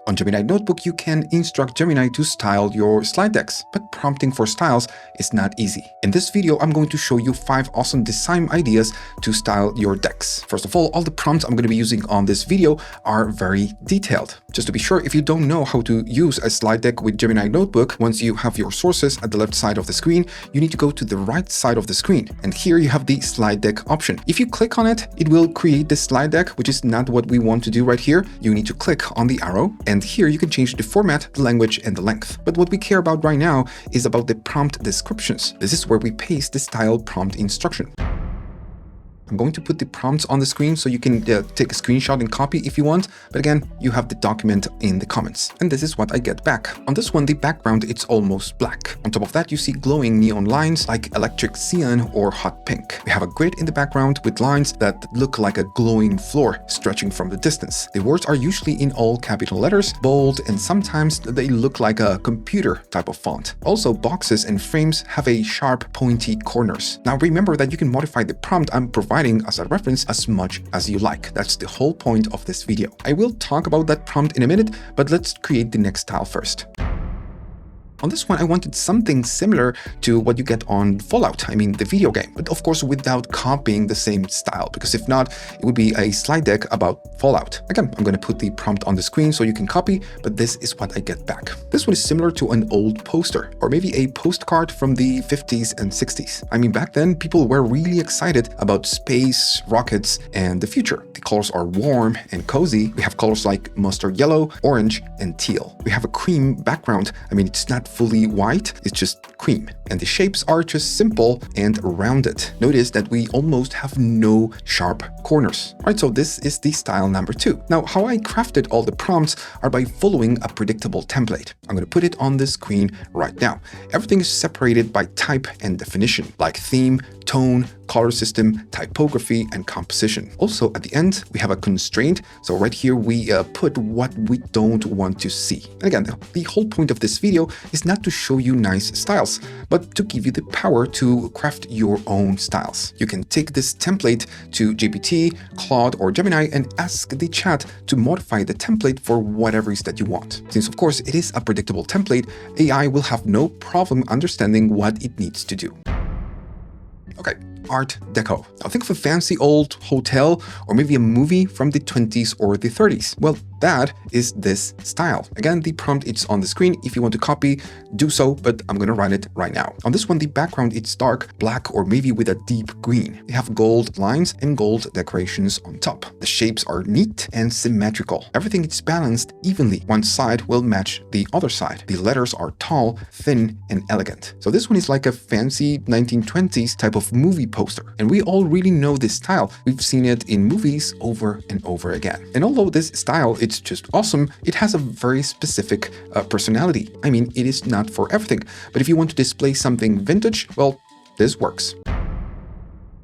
On Gemini Notebook, you can instruct Gemini to style your slide decks, but prompting for styles is not easy. In this video, I'm going to show you 5 awesome design ideas to style your decks. First of all the prompts I'm going to be using on this video are very detailed. Just to be sure, if you don't know how to use a slide deck with Gemini Notebook, once you have your sources at the left side of the screen, you need to go to the right side of the screen. And here you have the slide deck option. If you click on it, it will create the slide deck, which is not what we want to do right here. You need to click on the arrow, and here you can change the format, the language, and the length. But what we care about right now is about the prompt descriptions. This is where we paste the style prompt instruction. I'm going to put the prompts on the screen so you can take a screenshot and copy if you want, but again, you have the document in the comments. And this is what I get back. On this one, the background, it's almost black. On top of that, you see glowing neon lines like electric cyan or hot pink. We have a grid in the background with lines that look like a glowing floor stretching from the distance. The words are usually in all capital letters, bold, and sometimes they look like a computer type of font. Also, boxes and frames have a sharp, pointy corners. Now remember that you can modify the prompt I'm providing as a reference as much as you like. That's the whole point of this video. I will talk about that prompt in a minute, but let's create the next style first. On this one, I wanted something similar to what you get on Fallout, the video game, but of course without copying the same style, because if not, it would be a slide deck about Fallout. Again, I'm going to put the prompt on the screen so you can copy, but this is what I get back. This one is similar to an old poster, or maybe a postcard from the 50s and 60s. Back then, people were really excited about space, rockets, and the future. The colors are warm and cozy. We have colors like mustard yellow, orange, and teal. We have a cream background. It's not fully white, it's just cream. And the shapes are just simple and rounded. Notice that we almost have no sharp corners. Alright, so this is the style number 2. Now, how I crafted all the prompts are by following a predictable template. I'm going to put it on the screen right now. Everything is separated by type and definition, like theme, tone, color system, typography, and composition. Also, at the end, we have a constraint. So right here, we put what we don't want to see. And again, the whole point of this video is not to show you nice styles, but to give you the power to craft your own styles. You can take this template to GPT, Claude, or Gemini and ask the chat to modify the template for whatever it is that you want. Since, of course, it is a predictable template, AI will have no problem understanding what it needs to do. Okay, Art Deco. Now think of a fancy old hotel or maybe a movie from the 20s or the 30s. Well, that is this style. Again, the prompt it's on the screen. If you want to copy, do so, but I'm going to run it right now. On this one, the background it's dark black or maybe with a deep green. We have gold lines and gold decorations on top. The shapes are neat and symmetrical. Everything is balanced evenly. One side will match the other side. The letters are tall, thin, and elegant. So this one is like a fancy 1920s type of movie poster. And we all really know this style. We've seen it in movies over and over again. And although this style it's just awesome, it has a very specific personality. It is not for everything, but if you want to display something vintage, well, this works.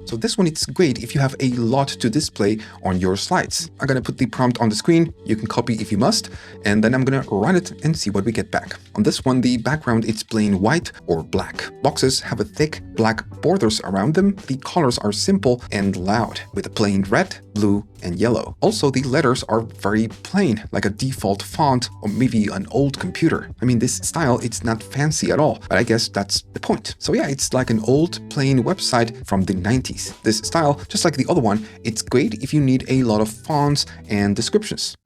So this one, it's great if you have a lot to display on your slides. I'm going to put the prompt on the screen. You can copy if you must, and then I'm going to run it and see what we get back. On this one, the background, it's plain white or black. Boxes have a thick black borders around them. The colors are simple and loud with a plain red, blue, and yellow. Also, the letters are very plain, like a default font or maybe an old computer. This style, it's not fancy at all, but I guess that's the point. So yeah, it's like an old plain website from the 90s. This style, just like the other one, it's great if you need a lot of fonts and descriptions.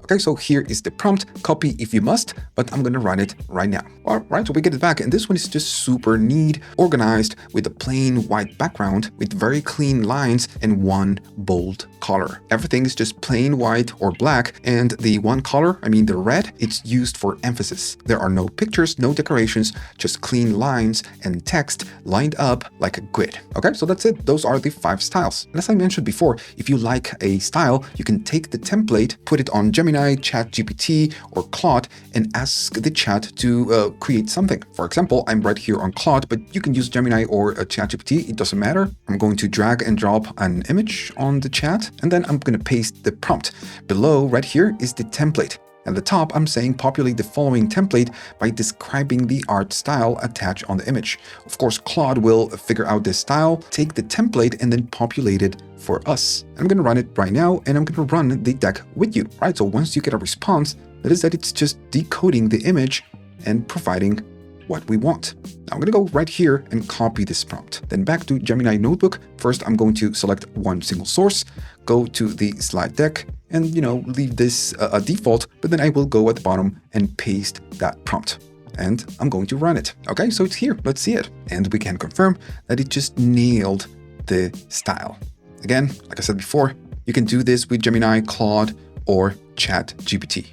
Okay, so here is the prompt. Copy if you must, but I'm gonna run it right now. All right, so we get it back, and this one is just super neat, organized with a plain white background with very clean lines and one bold color. Everything is just plain white or black, and the one color, the red, it's used for emphasis. There are no pictures, no decorations, just clean lines and text lined up like a grid. Okay, so that's it. Those are the 5 styles. And as I mentioned before, if you like a style, you can take the template, put it on Gemini, ChatGPT, or Claude and ask the chat to create something. For example, I'm right here on Claude, but you can use Gemini or ChatGPT, it doesn't matter. I'm going to drag and drop an image on the chat, and then I'm going to paste the prompt. Below, right here, is the template. At the top, I'm saying populate the following template by describing the art style attached on the image. Of course, Claude will figure out this style, take the template, and then populate it for us. I'm going to run it right now, and I'm going to run the deck with you, right? So once you get a response, that is that it's just decoding the image and providing what we want. Now I'm going to go right here and copy this prompt. Then back to Gemini Notebook. First, I'm going to select one single source, go to the slide deck, and leave this a default, but then I will go at the bottom and paste that prompt. And I'm going to run it. Okay, so it's here. Let's see it. And we can confirm that it just nailed the style. Again, like I said before, you can do this with Gemini, Claude, or ChatGPT.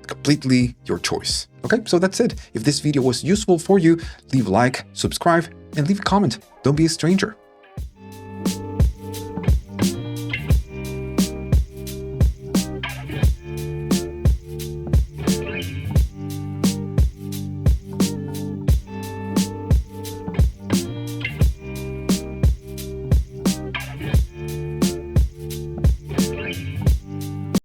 Completely your choice. Okay, so that's it. If this video was useful for you, leave a like, subscribe, and leave a comment. Don't be a stranger.